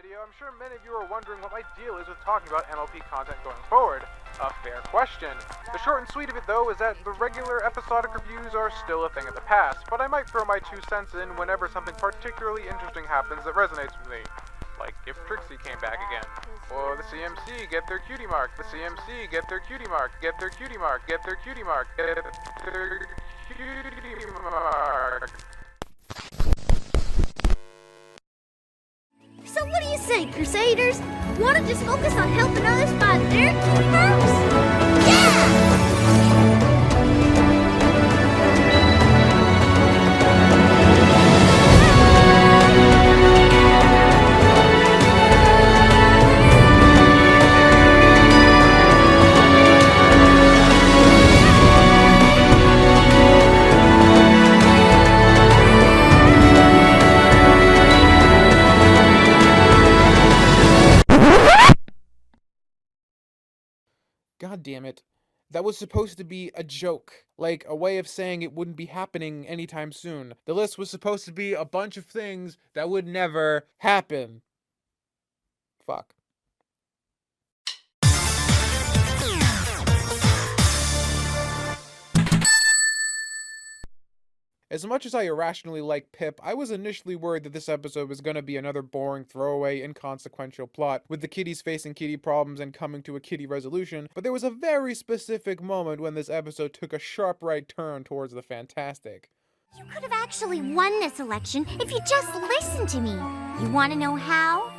video, I'm sure many of you are wondering what my deal is with talking about MLP content going forward. A fair question. The short and sweet of it though is that the regular episodic reviews are still a thing of the past, but I might throw my 2 cents in whenever something particularly interesting happens that resonates with me. Like if Trixie came back again. Or the CMC get their cutie mark. The CMC get their cutie mark. Get their cutie mark. Get their cutie mark. Get their cutie mark. So what do you say, Crusaders? Want to just focus on helping others find their cutie marks? Yeah! God damn it. That was supposed to be a joke. Like, a way of saying it wouldn't be happening anytime soon. The list was supposed to be a bunch of things that would never happen. Fuck. As much as I irrationally like Pip, I was initially worried that this episode was going to be another boring, throwaway, inconsequential plot, with the kiddies facing kitty problems and coming to a kitty resolution, but there was a very specific moment when this episode took a sharp right turn towards the fantastic. You could have actually won this election if you just listened to me. You want to know how?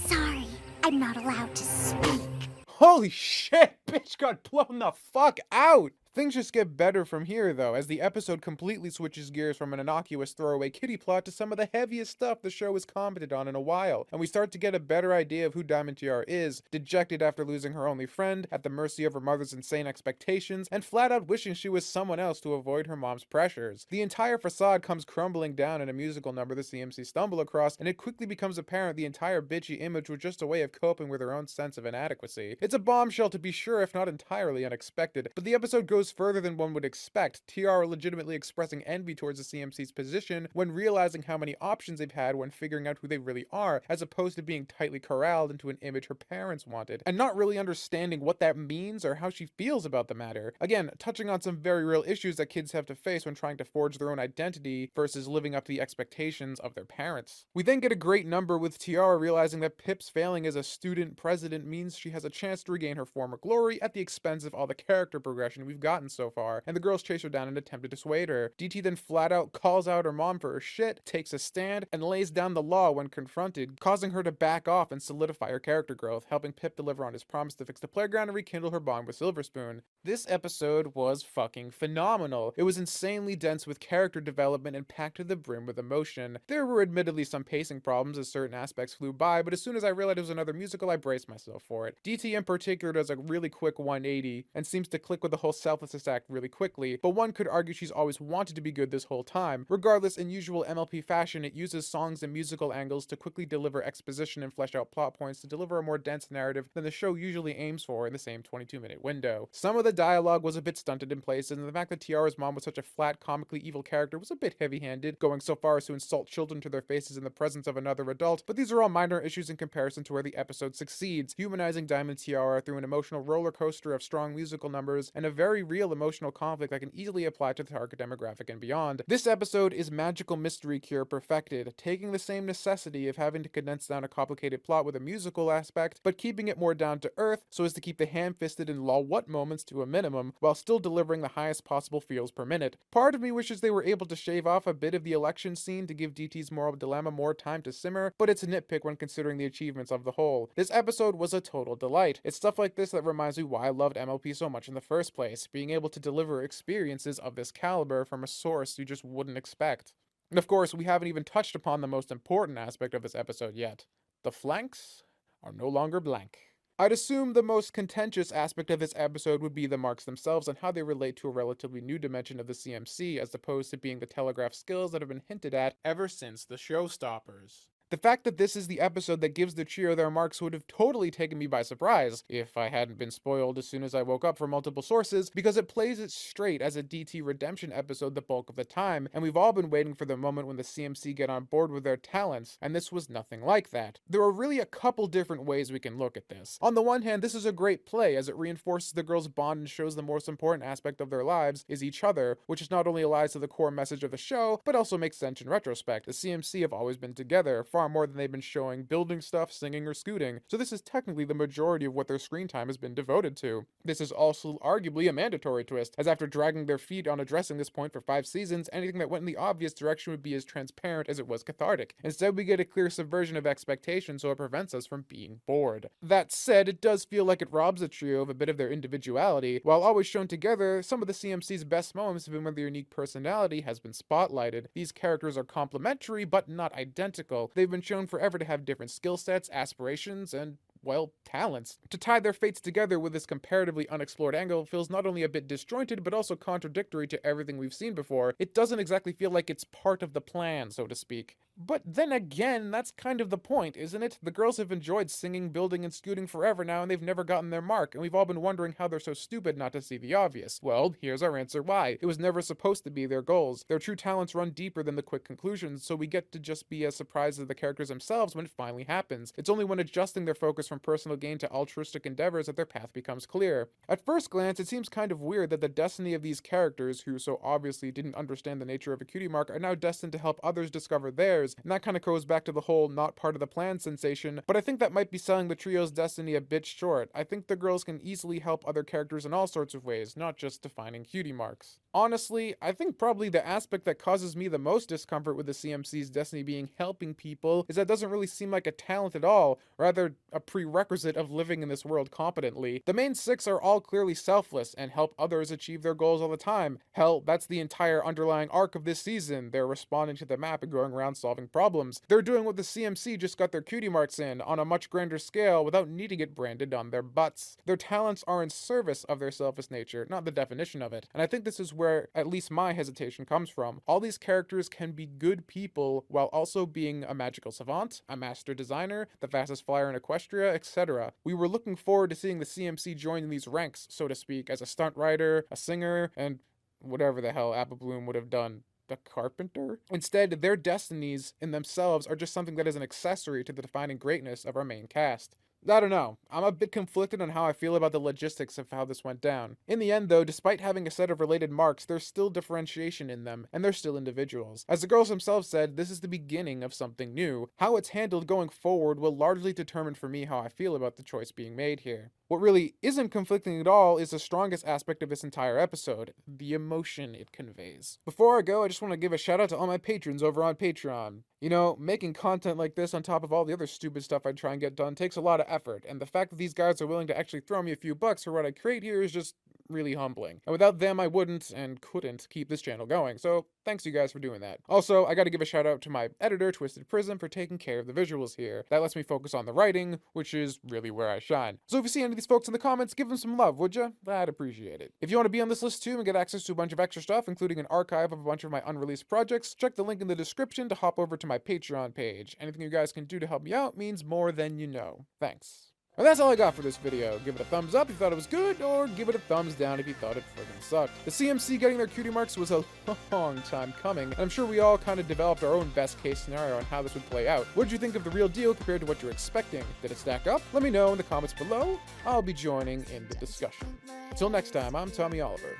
Sorry, I'm not allowed to speak. Holy shit, bitch got blown the fuck out! Things just get better from here, though, as the episode completely switches gears from an innocuous throwaway kitty plot to some of the heaviest stuff the show has commented on in a while, and we start to get a better idea of who Diamond Tiara is, dejected after losing her only friend, at the mercy of her mother's insane expectations, and flat out wishing she was someone else to avoid her mom's pressures. The entire facade comes crumbling down in a musical number the CMC stumble across, and it quickly becomes apparent the entire bitchy image was just a way of coping with her own sense of inadequacy. It's a bombshell to be sure, if not entirely unexpected, but the episode goes further than one would expect, Tiara legitimately expressing envy towards the CMC's position when realizing how many options they've had when figuring out who they really are, as opposed to being tightly corralled into an image her parents wanted, and not really understanding what that means or how she feels about the matter. Again, touching on some very real issues that kids have to face when trying to forge their own identity versus living up to the expectations of their parents. We then get a great number with Tiara realizing that Pip's failing as a student president means she has a chance to regain her former glory at the expense of all the character progression we've gotten so far, and the girls chase her down and attempt to dissuade her. DT then flat out calls out her mom for her shit, takes a stand, and lays down the law when confronted, causing her to back off and solidify her character growth, helping Pip deliver on his promise to fix the playground and rekindle her bond with Silverspoon. This episode was fucking phenomenal. It was insanely dense with character development and packed to the brim with emotion. There were admittedly some pacing problems as certain aspects flew by, but as soon as I realized it was another musical, I braced myself for it. DT in particular does a really quick 180 and seems to click with the whole selflessness act really quickly, but one could argue she's always wanted to be good this whole time. Regardless, in usual MLP fashion, it uses songs and musical angles to quickly deliver exposition and flesh out plot points to deliver a more dense narrative than the show usually aims for in the same 22-minute window. Some of the dialogue was a bit stunted in places, and the fact that Tiara's mom was such a flat, comically evil character was a bit heavy-handed, going so far as to insult children to their faces in the presence of another adult, but these are all minor issues in comparison to where the episode succeeds, humanizing Diamond Tiara through an emotional roller coaster of strong musical numbers and a very real emotional conflict that can easily apply to the target demographic and beyond. This episode is magical mystery cure perfected, taking the same necessity of having to condense down a complicated plot with a musical aspect, but keeping it more down to earth so as to keep the ham-fisted and lol-what moments to a minimum, while still delivering the highest possible feels per minute. Part of me wishes they were able to shave off a bit of the election scene to give DT's moral dilemma more time to simmer, but it's a nitpick when considering the achievements of the whole. This episode was a total delight. It's stuff like this that reminds me why I loved MLP so much in the first place, being able to deliver experiences of this caliber from a source you just wouldn't expect. And of course, we haven't even touched upon the most important aspect of this episode yet. The flanks are no longer blank. I'd assume the most contentious aspect of this episode would be the marks themselves and how they relate to a relatively new dimension of the CMC as opposed to being the telegraph skills that have been hinted at ever since the showstoppers. The fact that this is the episode that gives the trio their marks would have totally taken me by surprise, if I hadn't been spoiled as soon as I woke up from multiple sources, because it plays it straight as a DT redemption episode the bulk of the time, and we've all been waiting for the moment when the CMC get on board with their talents, and this was nothing like that. There are really a couple different ways we can look at this. On the one hand, this is a great play as it reinforces the girls' bond and shows the most important aspect of their lives is each other, which is not only allies to the core message of the show, but also makes sense in retrospect. The CMC have always been together, far more than they've been showing building stuff, singing, or scooting, so this is technically the majority of what their screen time has been devoted to. This is also arguably a mandatory twist, as after dragging their feet on addressing this point for 5 seasons, anything that went in the obvious direction would be as transparent as it was cathartic. Instead, we get a clear subversion of expectations, so it prevents us from being bored. That said, it does feel like it robs the trio of a bit of their individuality. While always shown together, some of the CMC's best moments have been when their unique personality has been spotlighted. These characters are complementary, but not identical. They've been shown forever to have different skill sets, aspirations, and well, talents. To tie their fates together with this comparatively unexplored angle feels not only a bit disjointed, but also contradictory to everything we've seen before. It doesn't exactly feel like it's part of the plan, so to speak. But then again, that's kind of the point, isn't it? The girls have enjoyed singing, building, and scooting forever now, and they've never gotten their mark, and we've all been wondering how they're so stupid not to see the obvious. Well, here's our answer why. It was never supposed to be their goals. Their true talents run deeper than the quick conclusions, so we get to just be as surprised as the characters themselves when it finally happens. It's only when adjusting their focus from personal gain to altruistic endeavors that their path becomes clear. At first glance, it seems kind of weird that the destiny of these characters, who so obviously didn't understand the nature of a cutie mark, are now destined to help others discover theirs, and that kind of goes back to the whole not part of the plan sensation, but I think that might be selling the trio's destiny a bit short. I think the girls can easily help other characters in all sorts of ways, not just defining cutie marks. Honestly, I think probably the aspect that causes me the most discomfort with the CMC's destiny being helping people is that it doesn't really seem like a talent at all, rather a prerequisite of living in this world competently. The main 6 are all clearly selfless and help others achieve their goals all the time. Hell, that's the entire underlying arc of this season. They're responding to the map and going around solving problems. They're doing what the CMC just got their cutie marks in, on a much grander scale without needing it branded on their butts. Their talents are in service of their selfish nature, not the definition of it. And I think this is where at least my hesitation comes from. All these characters can be good people while also being a magical savant, a master designer, the fastest flyer in Equestria, etc. We were looking forward to seeing the CMC join these ranks, so to speak, as a stunt writer, a singer, and whatever the hell Apple Bloom would have done. The carpenter? Instead, their destinies in themselves are just something that is an accessory to the defining greatness of our main cast. I don't know. I'm a bit conflicted on how I feel about the logistics of how this went down. In the end, though, despite having a set of related marks, there's still differentiation in them, and they're still individuals. As the girls themselves said, this is the beginning of something new. How it's handled going forward will largely determine for me how I feel about the choice being made here. What really isn't conflicting at all is the strongest aspect of this entire episode, the emotion it conveys. Before I go, I just want to give a shout out to all my patrons over on Patreon. You know, making content like this on top of all the other stupid stuff I try and get done takes a lot of effort, and the fact that these guys are willing to actually throw me a few bucks for what I create here is just really humbling. And without them, I wouldn't and couldn't keep this channel going, so thanks you guys for doing that. Also, I gotta give a shout out to my editor, Twisted Prism, for taking care of the visuals here. That lets me focus on the writing, which is really where I shine. So if you see any of these folks in the comments, give them some love, would ya? I'd appreciate it. If you want to be on this list too and get access to a bunch of extra stuff, including an archive of a bunch of my unreleased projects, check the link in the description to hop over to my Patreon page. Anything you guys can do to help me out means more than you know. Thanks. And that's all I got for this video. Give it a thumbs up if you thought it was good, or give it a thumbs down if you thought it friggin' sucked. The CMC getting their cutie marks was a long time coming, and I'm sure we all kind of developed our own best case scenario on how this would play out. What did you think of the real deal compared to what you're expecting? Did it stack up? Let me know in the comments below. I'll be joining in the discussion. Until next time, I'm Tommy Oliver.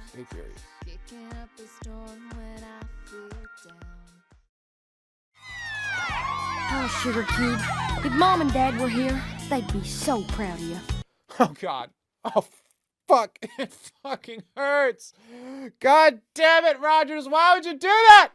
Stay curious. Oh, Sugar Cube, if Mom and Dad were here, they'd be so proud of you. Oh god. Oh fuck. It fucking hurts. God damn it, Rogers, why would you do that?